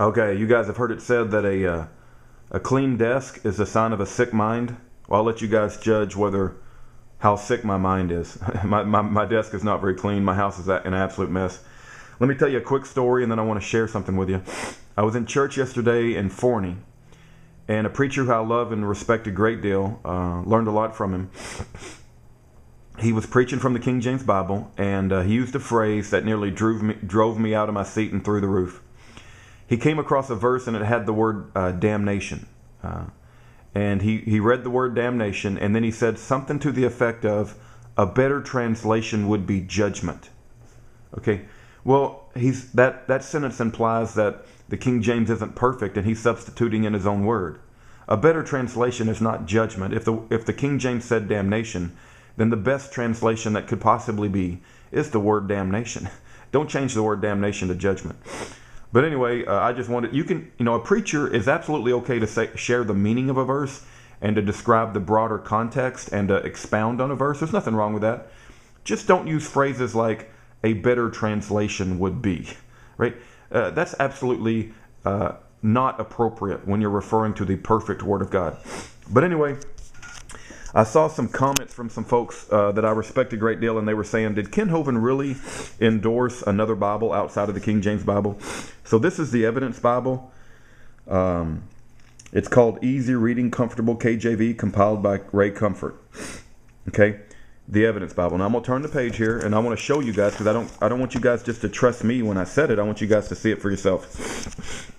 Okay, you guys have heard it said that a clean desk is a sign of a sick mind. Well, I'll let you guys judge how sick my mind is. My desk is not very clean. My house is an absolute mess. Let me tell you a quick story, and then I want to share something with you. I was in church yesterday in Forney, and a preacher who I love and respect a great deal, learned a lot from him. He was preaching from the King James Bible, and he used a phrase that nearly drove me out of my seat and through the roof. He came across a verse, and it had the word damnation. And he read the word damnation, and then he said something to the effect of, a better translation would be judgment. Okay, well, that sentence implies that the King James isn't perfect, and he's substituting in his own word. A better translation is not judgment. If the King James said damnation, then the best translation that could possibly be is the word damnation. Don't change the word damnation to judgment. But anyway, I just wanted, a preacher is absolutely okay to share the meaning of a verse and to describe the broader context and to expound on a verse. There's nothing wrong with that. Just don't use phrases like a better translation would be, right? That's absolutely not appropriate when you're referring to the perfect Word of God. But anyway, I saw some comments from some folks that I respect a great deal, and they were saying, did Ken Hovind really endorse another Bible outside of the King James Bible? So this is the Evidence Bible. It's called Easy Reading, Comfortable KJV, compiled by Ray Comfort. Okay, the Evidence Bible. Now I'm going to turn the page here, and I want to show you guys, because I don't want you guys just to trust me when I said it. I want you guys to see it for yourself.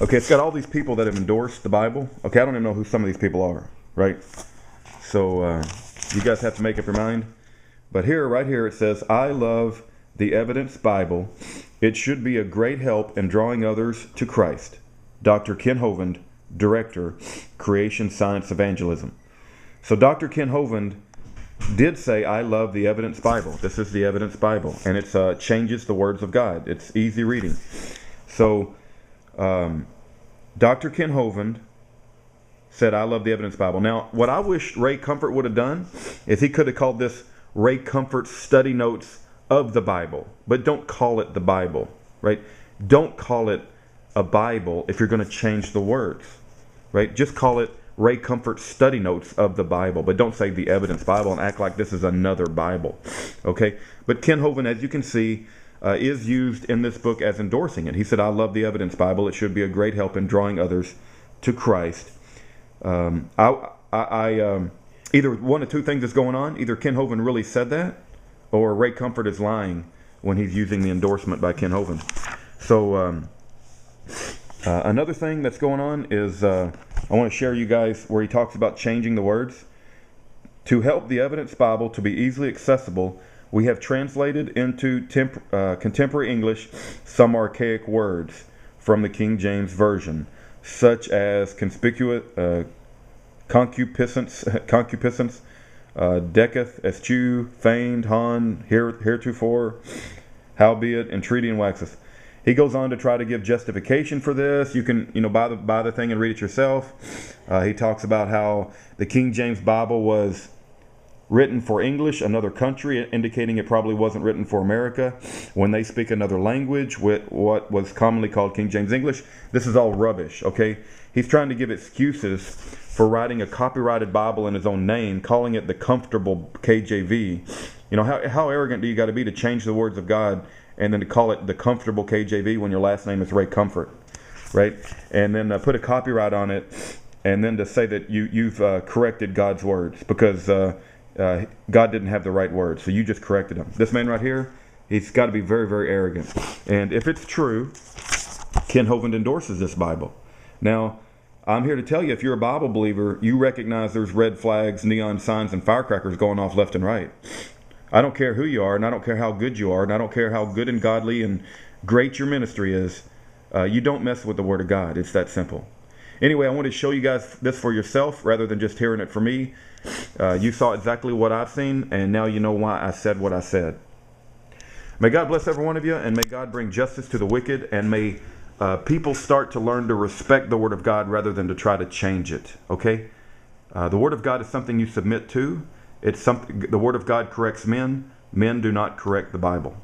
Okay, it's got all these people that have endorsed the Bible. Okay, I don't even know who some of these people are. Right? So you guys have to make up your mind. But right here it says, I love the Evidence Bible. It should be a great help in drawing others to Christ. Dr. Ken Hovind, Director, Creation Science Evangelism. So Dr. Ken Hovind did say, I love the Evidence Bible. This is the Evidence Bible. And it changes the words of God. It's easy reading. So Dr. Ken Hovind said, I love the Evidence Bible. Now, what I wish Ray Comfort would have done is he could have called this Ray Comfort Study Notes of the Bible. But don't call it the Bible, right? Don't call it a Bible if you're going to change the words, right? Just call it Ray Comfort Study Notes of the Bible. But don't say the Evidence Bible and act like this is another Bible, okay? But Ken Hovind, as you can see, is used in this book as endorsing it. He said, I love the Evidence Bible. It should be a great help in drawing others to Christ. Either one of two things is going on. Either Ken Hovind really said that, or Ray Comfort is lying when he's using the endorsement by Ken Hovind. So another thing that's going on is I want to share you guys where he talks about changing the words. To help the Evidence Bible to be easily accessible, we have translated into contemporary English some archaic words from the King James Version, such as concupiscence, deceth, eschew, feigned, hon, heretofore, howbeit, entreaty, and waxeth. He goes on to try to give justification for this. You can, buy the thing and read it yourself. He talks about how the King James Bible was written for English, another country, indicating it probably wasn't written for America. When they speak another language, with what was commonly called King James English, this is all rubbish, okay? He's trying to give excuses for writing a copyrighted Bible in his own name, calling it the comfortable KJV. How arrogant do you got to be to change the words of God and then to call it the comfortable KJV when your last name is Ray Comfort, right? And then put a copyright on it, and then to say that you've corrected God's words because God didn't have the right words, so you just corrected him. This man right here, he's got to be very, very arrogant. And if it's true, Ken Hovind endorses this Bible. Now, I'm here to tell you, if you're a Bible believer, you recognize there's red flags, neon signs, and firecrackers going off left and right. I don't care who you are, and I don't care how good you are, and I don't care how good and godly and great your ministry is. You don't mess with the Word of God. It's that simple. Anyway, I want to show you guys this for yourself rather than just hearing it from me. You saw exactly what I've seen, and now you know why I said what I said. May God bless every one of you, and may God bring justice to the wicked, and may people start to learn to respect the Word of God rather than to try to change it, okay? The Word of God is something you submit to. The Word of God corrects men. Men do not correct the Bible.